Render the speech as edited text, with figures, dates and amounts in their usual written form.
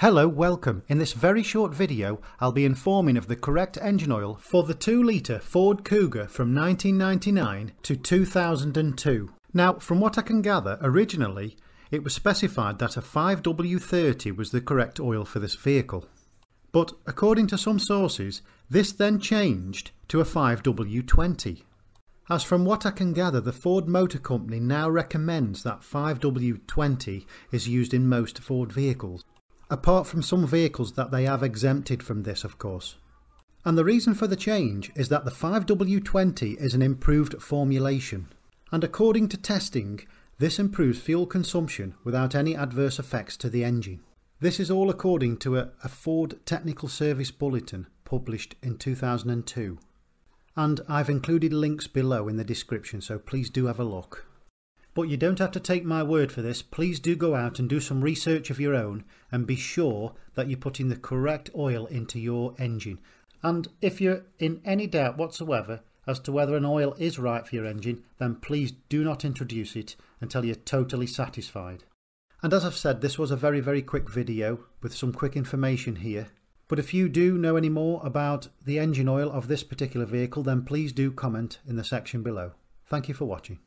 Hello, welcome. In this very short video, I'll be informing of the correct engine oil for the 2-litre Ford Cougar from 1999 to 2002. Now, from what I can gather, originally it was specified that a 5W30 was the correct oil for this vehicle. But according to some sources, this then changed to a 5W20. As from what I can gather, the Ford Motor Company now recommends that 5W20 is used in most Ford vehicles. Apart from some vehicles that they have exempted from this, of course. And the reason for the change is that the 5W20 is an improved formulation, and according to testing, this improves fuel consumption without any adverse effects to the engine. This is all according to a Ford Technical Service Bulletin published in 2002. And I've included links below in the description, so please do have a look. But you don't have to take my word for this. Please do go out and do some research of your own and be sure that you're putting the correct oil into your engine. And if you're in any doubt whatsoever as to whether an oil is right for your engine, then please do not introduce it until you're totally satisfied. And as I've said, this was a very quick video with some quick information here. But if you do know any more about the engine oil of this particular vehicle, then please do comment in the section below. Thank you for watching.